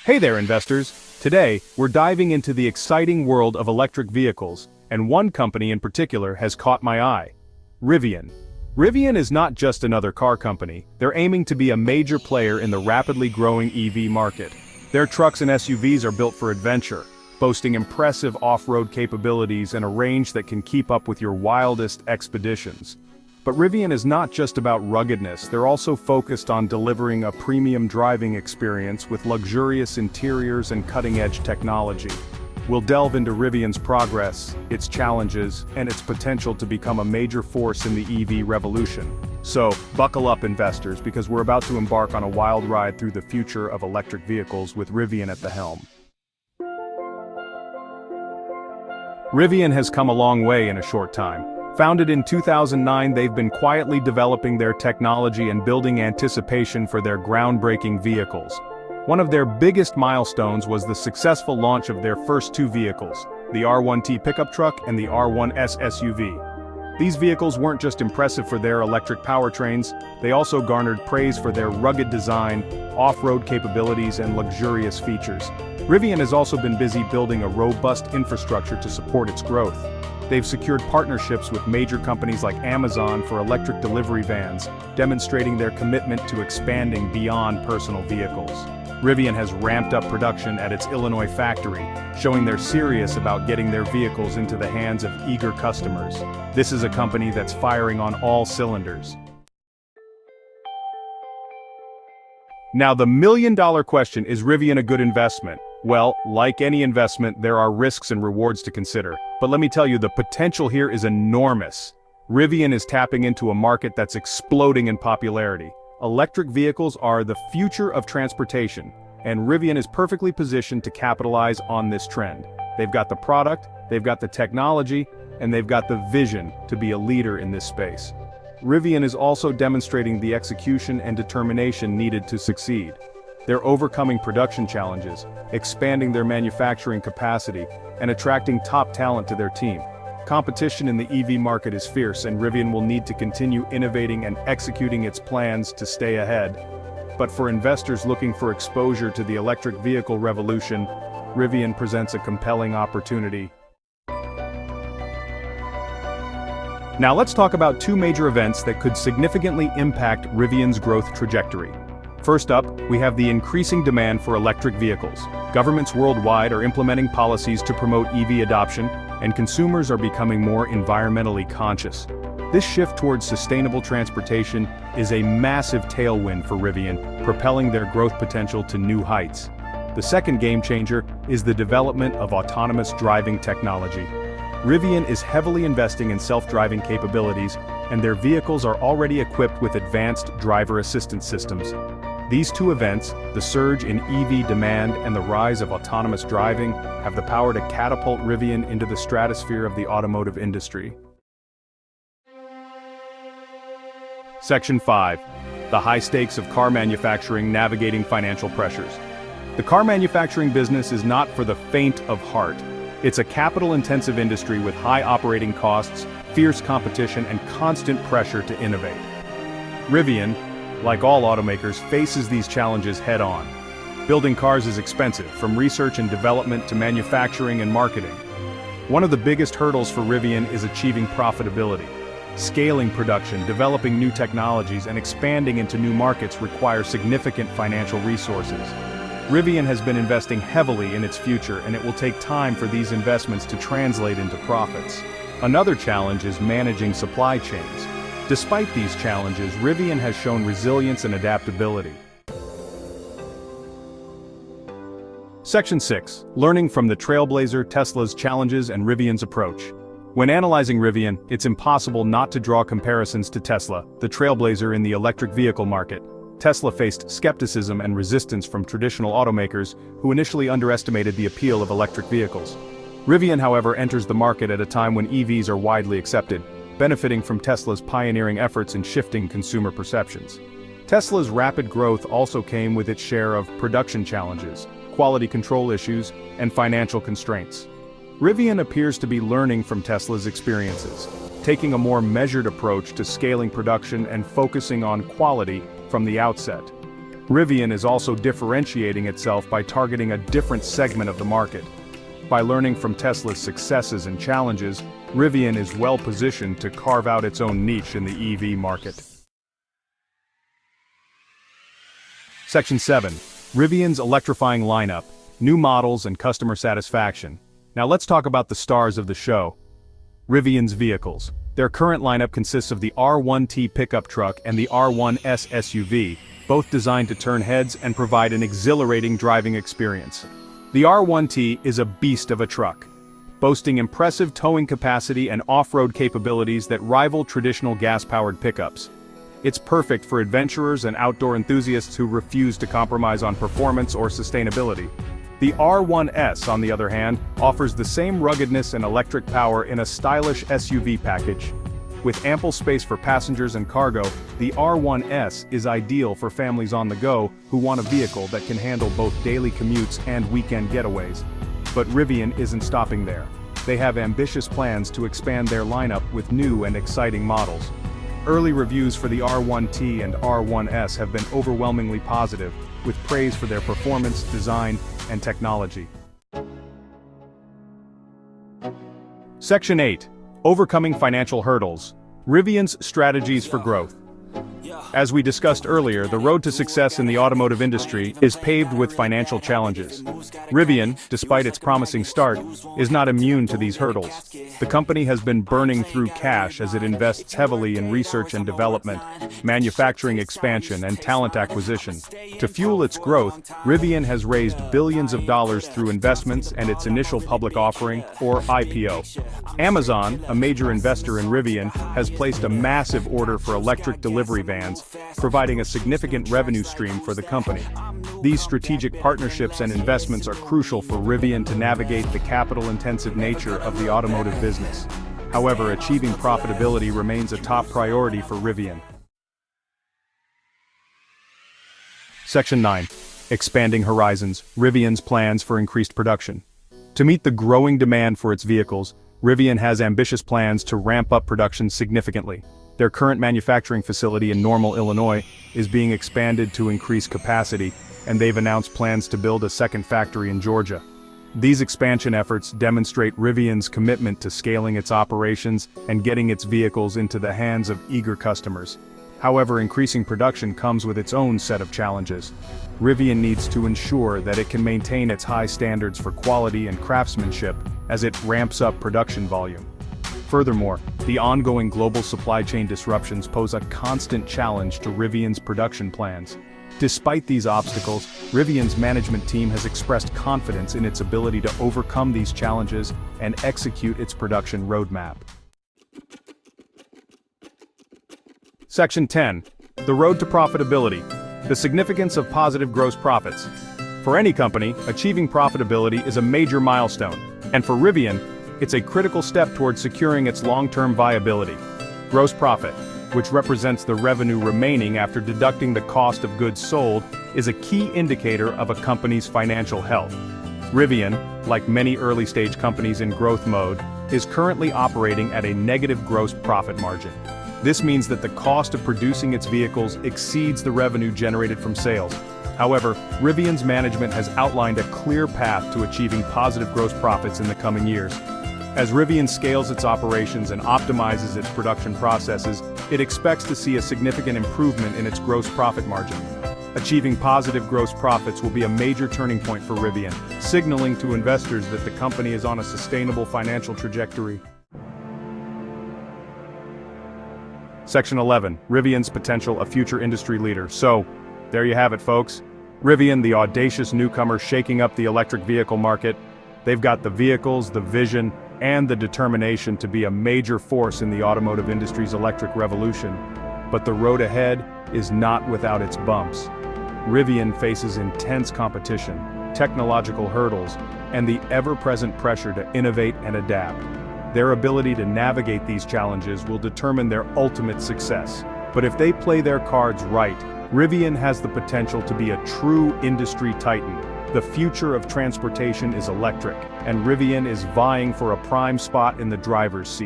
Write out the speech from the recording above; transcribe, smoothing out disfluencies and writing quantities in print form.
Hey there, investors! Today, we're diving into the exciting world of electric vehicles, and one company in particular has caught my eye. Rivian. Rivian is not just another car company, they're aiming to be a major player in the rapidly growing EV market. Their trucks and SUVs are built for adventure, boasting impressive off-road capabilities and a range that can keep up with your wildest expeditions. But Rivian is not just about ruggedness, they're also focused on delivering a premium driving experience with luxurious interiors and cutting-edge technology. We'll delve into Rivian's progress, its challenges, and its potential to become a major force in the EV revolution. So, buckle up, investors, because we're about to embark on a wild ride through the future of electric vehicles with Rivian at the helm. Rivian has come a long way in a short time. Founded in 2009, they've been quietly developing their technology and building anticipation for their groundbreaking vehicles. One of their biggest milestones was the successful launch of their first two vehicles, the R1T pickup truck and the R1S SUV. These vehicles weren't just impressive for their electric powertrains, they also garnered praise for their rugged design, off-road capabilities, and luxurious features. Rivian has also been busy building a robust infrastructure to support its growth. They've secured partnerships with major companies like Amazon for electric delivery vans, demonstrating their commitment to expanding beyond personal vehicles. Rivian has ramped up production at its Illinois factory, showing they're serious about getting their vehicles into the hands of eager customers. This is a company that's firing on all cylinders. Now, the million-dollar question, is Rivian a good investment? Well, like any investment, there are risks and rewards to consider. But let me tell you, the potential here is enormous. Rivian is tapping into a market that's exploding in popularity. Electric vehicles are the future of transportation, and Rivian is perfectly positioned to capitalize on this trend. They've got the product, they've got the technology, and they've got the vision to be a leader in this space. Rivian is also demonstrating the execution and determination needed to succeed. They're overcoming production challenges, expanding their manufacturing capacity, and attracting top talent to their team. Competition in the EV market is fierce, and Rivian will need to continue innovating and executing its plans to stay ahead. But for investors looking for exposure to the electric vehicle revolution, Rivian presents a compelling opportunity. Now let's talk about two major events that could significantly impact Rivian's growth trajectory. First up, we have the increasing demand for electric vehicles. Governments worldwide are implementing policies to promote EV adoption, and consumers are becoming more environmentally conscious. This shift towards sustainable transportation is a massive tailwind for Rivian, propelling their growth potential to new heights. The second game changer is the development of autonomous driving technology. Rivian is heavily investing in self-driving capabilities, and their vehicles are already equipped with advanced driver assistance systems. These two events, the surge in EV demand and the rise of autonomous driving, have the power to catapult Rivian into the stratosphere of the automotive industry. Section 5. The high stakes of car manufacturing navigating financial pressures. The car manufacturing business is not for the faint of heart. It's a capital-intensive industry with high operating costs, fierce competition, and constant pressure to innovate. Rivian, like all automakers, faces these challenges head-on. Building cars is expensive, from research and development to manufacturing and marketing. One of the biggest hurdles for Rivian is achieving profitability. Scaling production, developing new technologies, and expanding into new markets require significant financial resources. Rivian has been investing heavily in its future, and it will take time for these investments to translate into profits. Another challenge is managing supply chains. Despite these challenges, Rivian has shown resilience and adaptability. Section 6. Learning from the Trailblazer, Tesla's challenges and Rivian's approach. When analyzing Rivian, it's impossible not to draw comparisons to Tesla, the trailblazer in the electric vehicle market. Tesla faced skepticism and resistance from traditional automakers who initially underestimated the appeal of electric vehicles. Rivian, however, enters the market at a time when EVs are widely accepted, benefiting from Tesla's pioneering efforts in shifting consumer perceptions. Tesla's rapid growth also came with its share of production challenges, quality control issues, and financial constraints. Rivian appears to be learning from Tesla's experiences, taking a more measured approach to scaling production and focusing on quality from the outset. Rivian is also differentiating itself by targeting a different segment of the market. By learning from Tesla's successes and challenges, Rivian is well positioned to carve out its own niche in the EV market. Section 7. Rivian's electrifying lineup, new models and customer satisfaction. Now let's talk about the stars of the show. Rivian's vehicles. Their current lineup consists of the R1T pickup truck and the R1S SUV, both designed to turn heads and provide an exhilarating driving experience. The R1T is a beast of a truck, boasting impressive towing capacity and off-road capabilities that rival traditional gas-powered pickups. It's perfect for adventurers and outdoor enthusiasts who refuse to compromise on performance or sustainability. The R1S, on the other hand, offers the same ruggedness and electric power in a stylish SUV package. With ample space for passengers and cargo, the R1S is ideal for families on the go who want a vehicle that can handle both daily commutes and weekend getaways. But Rivian isn't stopping there. They have ambitious plans to expand their lineup with new and exciting models. Early reviews for the R1T and R1S have been overwhelmingly positive, with praise for their performance, design, and technology. Section 8. Overcoming financial hurdles. Rivian's strategies for growth. As we discussed earlier, the road to success in the automotive industry is paved with financial challenges. Rivian, despite its promising start, is not immune to these hurdles. The company has been burning through cash as it invests heavily in research and development, manufacturing expansion, and talent acquisition. To fuel its growth, Rivian has raised billions of dollars through investments and its initial public offering, or IPO. Amazon, a major investor in Rivian, has placed a massive order for electric delivery vans, providing a significant revenue stream for the company. These strategic partnerships and investments are crucial for Rivian to navigate the capital-intensive nature of the automotive business. However, achieving profitability remains a top priority for Rivian. Section 9. Expanding horizons. Rivian's plans for increased production. To meet the growing demand for its vehicles, Rivian has ambitious plans to ramp up production significantly. Their current manufacturing facility in Normal, Illinois, is being expanded to increase capacity, and they've announced plans to build a second factory in Georgia. These expansion efforts demonstrate Rivian's commitment to scaling its operations and getting its vehicles into the hands of eager customers. However, increasing production comes with its own set of challenges. Rivian needs to ensure that it can maintain its high standards for quality and craftsmanship as it ramps up production volume. Furthermore, the ongoing global supply chain disruptions pose a constant challenge to Rivian's production plans. Despite these obstacles, Rivian's management team has expressed confidence in its ability to overcome these challenges and execute its production roadmap. Section 10. The road to profitability. The significance of positive gross profits. For any company, achieving profitability is a major milestone, and for Rivian, it's a critical step towards securing its long-term viability. Gross profit, which represents the revenue remaining after deducting the cost of goods sold, is a key indicator of a company's financial health. Rivian, like many early-stage companies in growth mode, is currently operating at a negative gross profit margin. This means that the cost of producing its vehicles exceeds the revenue generated from sales. However, Rivian's management has outlined a clear path to achieving positive gross profits in the coming years. As Rivian scales its operations and optimizes its production processes, it expects to see a significant improvement in its gross profit margin. Achieving positive gross profits will be a major turning point for Rivian, signaling to investors that the company is on a sustainable financial trajectory. Section 11. Rivian's potential, a future industry leader. So, there you have it, folks. Rivian, the audacious newcomer shaking up the electric vehicle market. They've got the vehicles, the vision, and the determination to be a major force in the automotive industry's electric revolution. But the road ahead is not without its bumps. Rivian faces intense competition, technological hurdles, and the ever-present pressure to innovate and adapt. Their ability to navigate these challenges will determine their ultimate success. But if they play their cards right, Rivian has the potential to be a true industry titan. The future of transportation is electric, and Rivian is vying for a prime spot in the driver's seat.